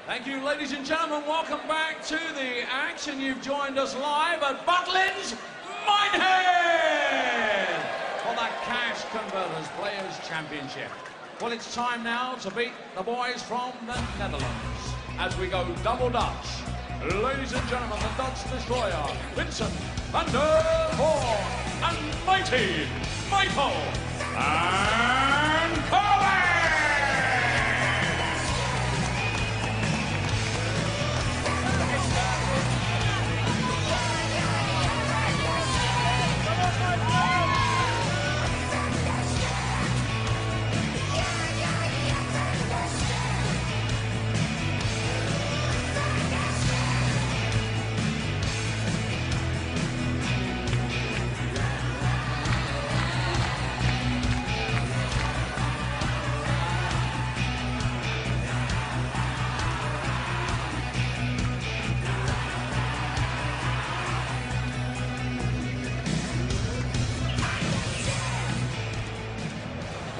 Thank you, ladies and gentlemen. Welcome back to the action. You've joined us live at Butlins, Minehead for the Cash Converters Players Championship. Well, it's time now to beat the boys from the Netherlands as we go double Dutch. Ladies and gentlemen, the Dutch destroyer, Vincent van der Voort, and mighty Michael and Gerwen.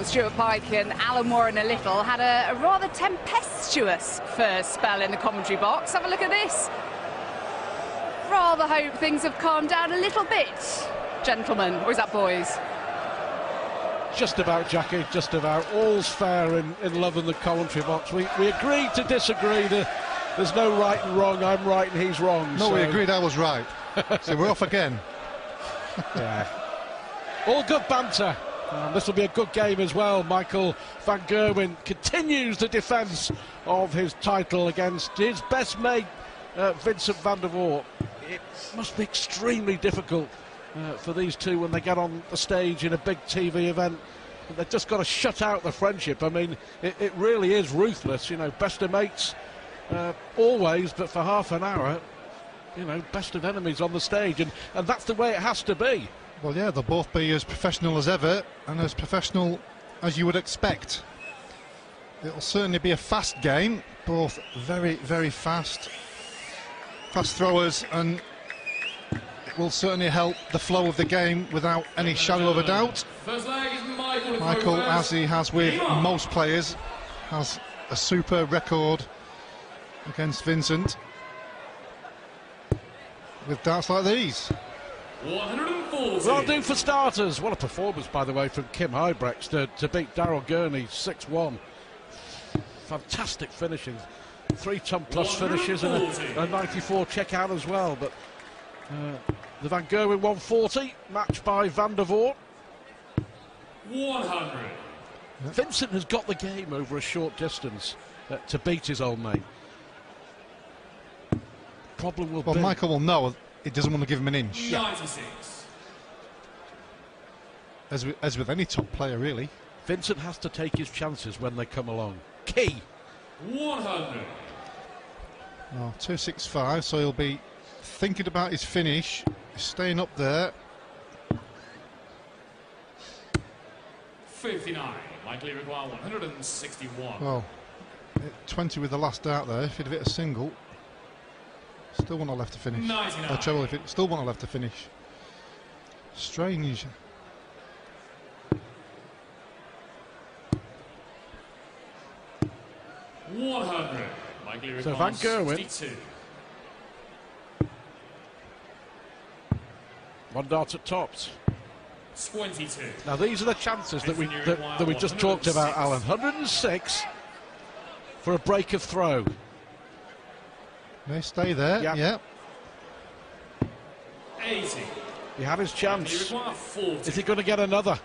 Stuart Pike and Alan Warren a little had a rather tempestuous first spell in the commentary box. Have a look at this. Rather hope things have calmed down a little bit, gentlemen. Or is that boys? Just about, Jackie, just about. All's fair in love in the commentary box. We agreed to disagree. There's no right and wrong. I'm right and he's wrong. No, so we agreed I was right. So we're off again. Yeah. All good banter. This will be a good game as well. Michael van Gerwen continues the defence of his title against his best mate, Vincent van der Voort. It must be extremely difficult for these two when they get on the stage in a big TV event. They've just got to shut out the friendship. I mean, it really is ruthless. You know, best of mates always, but for half an hour, you know, best of enemies on the stage. And that's the way it has to be. Well, yeah, they'll both be as professional as ever and as professional as you would expect. It'll certainly be a fast game, both very, very fast throwers, and it will certainly help the flow of the game without any shadow of a doubt. Michael, as he has with most players, has a super record against Vincent with darts like these. 140. Well, do for starters. What a performance, by the way, from Kim Huybrechts to beat Daryl Gurney 6-1. Fantastic finishing. 3-ton plus finishes and a 94 check-out as well. But the Van Gerwen 140, matched by Van der Voort. 100. Vincent has got the game over a short distance to beat his old mate. Problem will be... Well, Michael will know he doesn't want to give him an inch. 96. As with any top player, really. Vincent has to take his chances when they come along. Key. 100. Oh, 265, so he'll be thinking about his finish, staying up there. 59. Likely require 161. Well, 20 with the last dart there. If he'd have hit a single, still one left to finish. 99. Or trouble if it still one left to finish. Strange. So Van Gerwen, 62. one dart at tops. 22. Now these are the chances that we just talked about, Alan. 106 for a break of throw. They stay there. Yep. Yeah. 80. He had his chance. 40. Is he going to get another?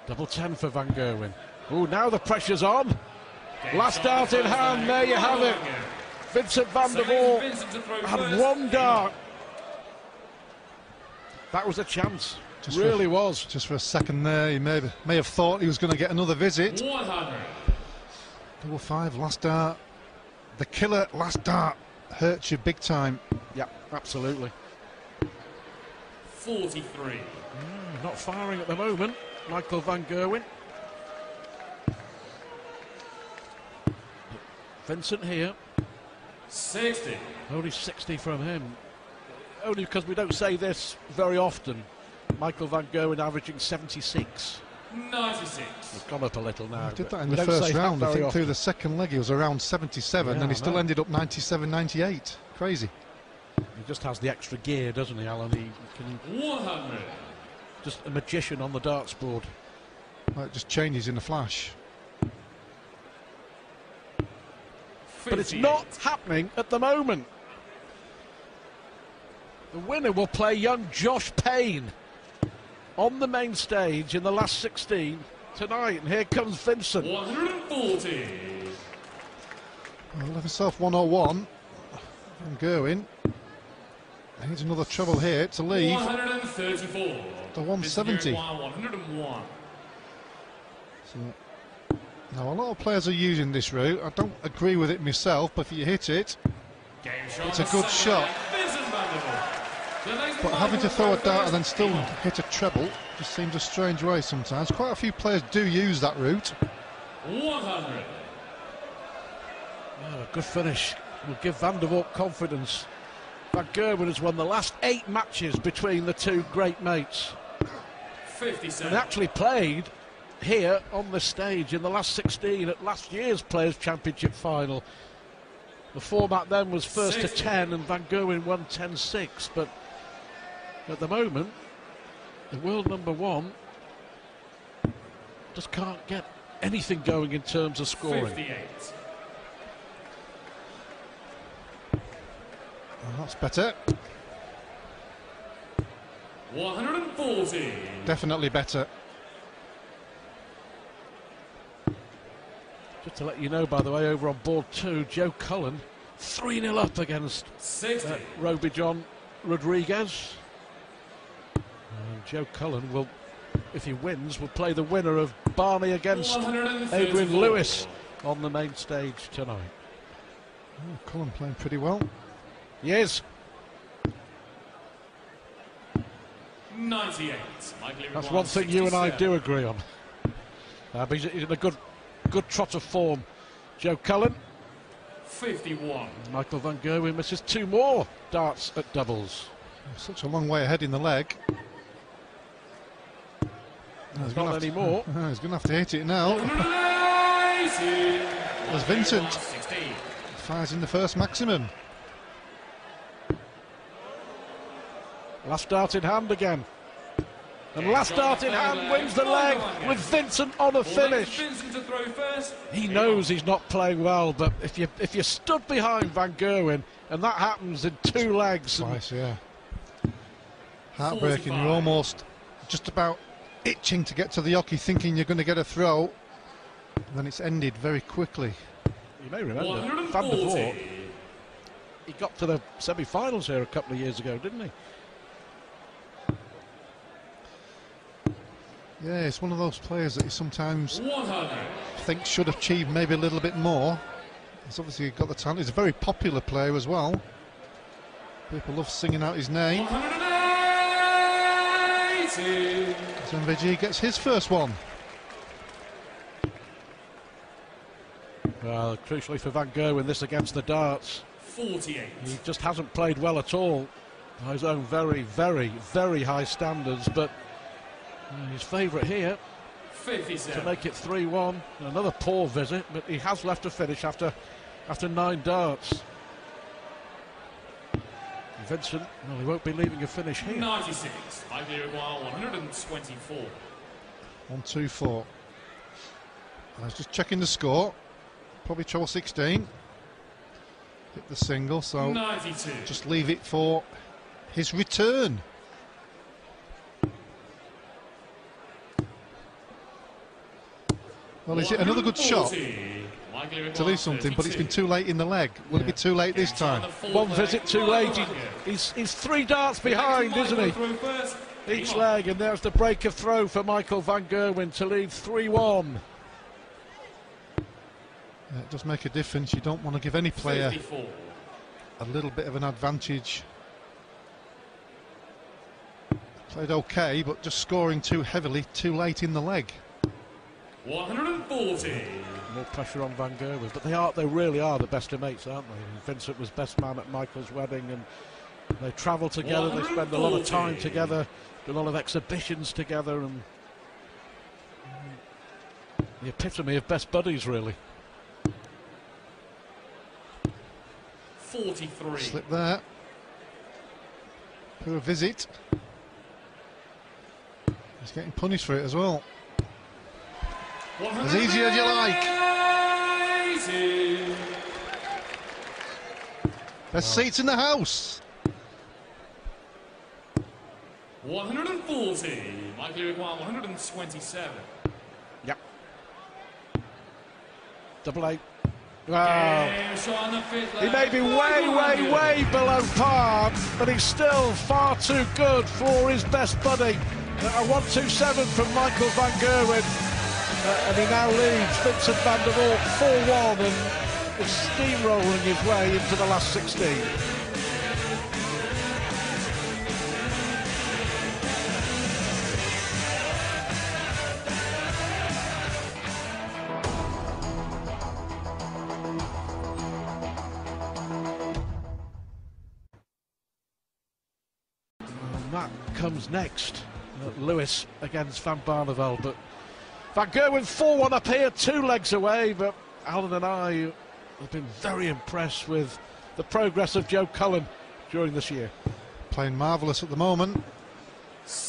Double 10 for Van Gerwen. Oh, now the pressure's on. Last dart in hand, there you have it. Vincent van der Voort had one dart. That was a chance. Really was. Just for a second there, he may have thought he was going to get another visit. 100. Double 5, last dart. The killer last dart hurts you big time. Yeah, absolutely. 43. Not firing at the moment, Michael van Gerwen. Vincent here. 60. Only 60 from him. Only because we don't say this very often. Michael van Gerwen averaging 76. 96. He's gone up a little now. He did that in the first round. I think through the second leg he was around 77, and he still ended up 97, 98. Crazy. He just has the extra gear, doesn't he, Alan? He can 100. just a magician on the darts board. Well, it just changes in a flash. 58. But it's not happening at the moment. The winner will play young Josh Payne on the main stage in the last 16 tonight. And here comes Vincent. 140. Well, left himself 101 from Gerwen. Needs another treble here to leave 134. the 170. 101. So, now, a lot of players are using this route. I don't agree with it myself, but if you hit it, it's a good shot. But having to throw a dart and then still hit a treble just seems a strange way sometimes. Quite a few players do use that route. 100. Oh, a good finish will give Van der Voort confidence. Van Gerwen has won the last 8 matches between the two great mates. 57. And actually played here on this stage in the last 16 at last year's Players' Championship final. The format then was first to 10 and Van Gerwen won 10-6, but at the moment the world number 1 just can't get anything going in terms of scoring. 58. Oh, that's better. 140. Definitely better. Just to let you know, by the way, over on board 2, Joe Cullen 3-0 up against 60. Roby John Rodriguez. And Joe Cullen will, if he wins, will play the winner of Barney against Adrian Lewis on the main stage tonight. Oh, Cullen playing pretty well. He is. 98. That's one thing you and I do agree on. But he's in a good trot of form. Joe Cullen. 51. Michael Van Gerwen misses 2 more darts at doubles. Such a long way ahead in the leg. Not anymore. He's going to have to hit it now. As Vincent fires in the first maximum. Last dart in hand again. And last dart in hand wins the leg with Vincent on a finish. He knows he's not playing well, but if you stood behind Van Gerwen and that happens in 2 legs. Twice, yeah. Heartbreaking. You're almost just about itching to get to the hockey, thinking you're going to get a throw. And then it's ended very quickly. You may remember Van der Voort. He got to the semi-finals here a couple of years ago, didn't he? Yeah, it's one of those players that you sometimes think should achieve maybe a little bit more. He's obviously got the talent. He's a very popular player as well. People love singing out his name. So MVG gets his first one. Well, crucially for Van Gerwen, this against the darts. 48. He just hasn't played well at all by his own very, very, very high standards, but his favourite here 57. to make it 3-1. Another poor visit, but he has left a finish after 9 darts. Vincent, well, he won't be leaving a finish here. 96. I do 124. 1-2-4. I was just checking the score. Probably treble 16. Hit the single, so 92. just leave it for his return. Well, is it another good shot to leave something, but it's been too late in the leg? Will it be too late this time? One visit too late. He's 3 darts behind, isn't he? Each leg, and there's the break of throw for Michael Van Gerwen to lead 3-1. Yeah, it does make a difference. You don't want to give any player 54. a little bit of an advantage. Played okay, but just scoring too heavily, too late in the leg. 140. More pressure on Van Gerwen, but they really are the best of mates, aren't they? And Vincent was best man at Michael's wedding, and they travel together, they spend a lot of time together, do a lot of exhibitions together, and The epitome of best buddies, really. 43. Slip there. Poor visit. He's getting punished for it as well. As easy as you like. Best seats in the house. 140. Michael require 127. Yep. Double eight. Wow. He may be way below par, but he's still far too good for his best buddy. A 127 from Michael van Gerwen. And he now leads Vincent van der Voort 4-1 and is steamrolling his way into the last 16. And that comes next. Lewis against Van Barneveld, but Van Gerwen 4-1 up here, 2 legs away, but Alan and I have been very impressed with the progress of Joe Cullen during this year. Playing marvellous at the moment.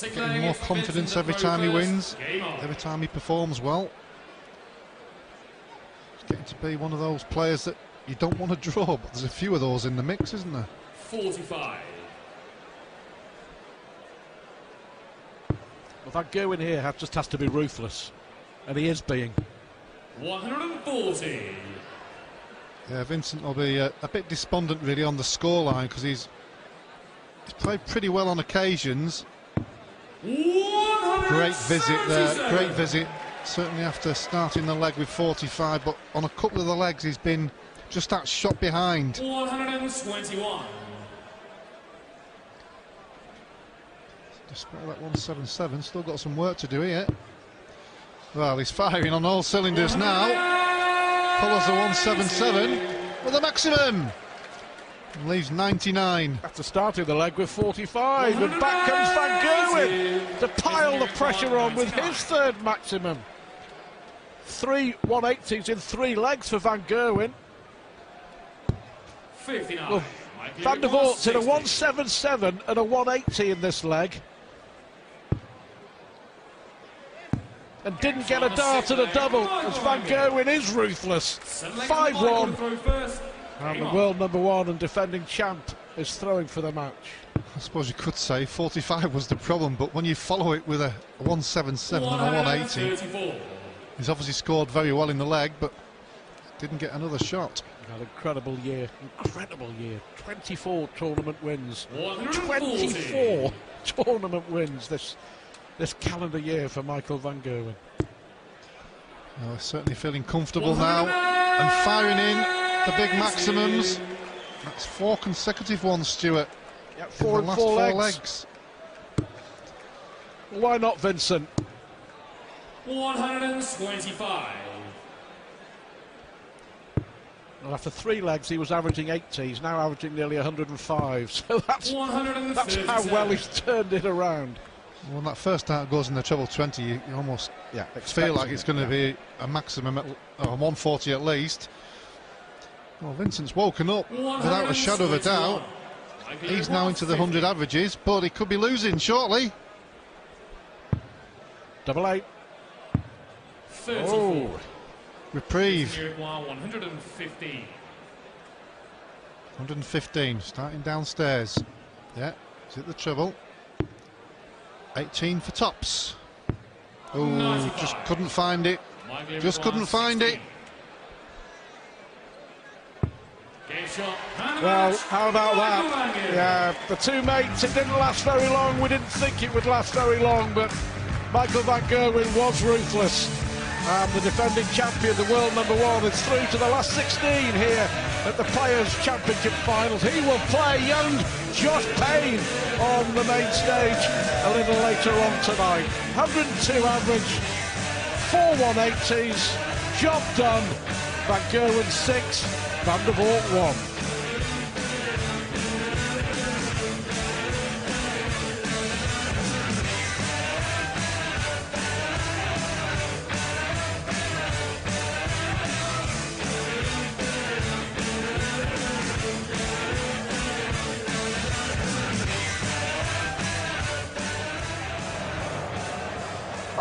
Getting more confidence every time he wins, every time he performs well. He's getting to be one of those players that you don't want to draw, but there's a few of those in the mix, isn't there? 45. Well, Van Gerwen here just has to be ruthless, and he is being. 140. Yeah, Vincent will be a bit despondent really on the scoreline because he's played pretty well on occasions. Great visit there, great visit. Certainly after starting the leg with 45, but on a couple of the legs he's been just that shot behind. 121. Despite that 177, still got some work to do here. Well, he's firing on all cylinders now. Follows the 177 with a maximum. And leaves 99. After starting the leg with 45, and back comes Van Gerwen to pile the pressure on with his third maximum. 3 180s in 3 legs for Van Gerwen. 59. Well, Van der Voort's in a 177 and a 180 in this leg. And didn't get a dart and a double, as Van Gerwen is ruthless. 5-1. And the world #1 and defending champ is throwing for the match. I suppose you could say 45 was the problem, but when you follow it with a 177 and a 180, he's obviously scored very well in the leg, but didn't get another shot. An incredible year, 24 tournament wins. 24 tournament wins this calendar year for Michael van Gerwen. Oh, certainly feeling comfortable now and firing in the big maximums. That's 4 consecutive ones, Stuart. Yep, 4 and 4 legs. Why not, Vincent? 125. Well, after 3 legs, he was averaging 80. He's now averaging nearly 105. So that's how well he's turned it around. Well, when that first dart goes in the treble 20, you almost feel like it's going to be a maximum at 140 at least. Well, Vincent's woken up without a shadow of a doubt. He's now into the 100 averages, but he could be losing shortly. Double eight. 34. Oh. Reprieve. 115. 115, starting downstairs. Yeah, is it the treble? 18 for tops. Oh, just couldn't find it. Just couldn't find it. Well, how about that? Yeah, the 2 mates, it didn't last very long. We didn't think it would last very long, but Michael van Gerwen was ruthless. And the defending champion, the world #1, is through to the last 16 here at the Players' Championship Finals. He will play young Josh Payne on the main stage a little later on tonight. 102 average, 4 180s, job done. Van Gerwen 6, Van der Voort 1.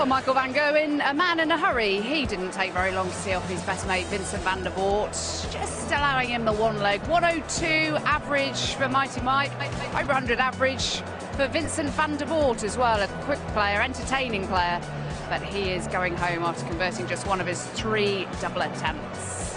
Well, Michael van Gerwen, a man in a hurry. He didn't take very long to see off his best mate, Vincent van der Voort. Just allowing him the one leg. 102 average for Mighty Mike. Over 100 average for Vincent van der Voort as well. A quick player, entertaining player. But he is going home after converting just one of his 3 double attempts.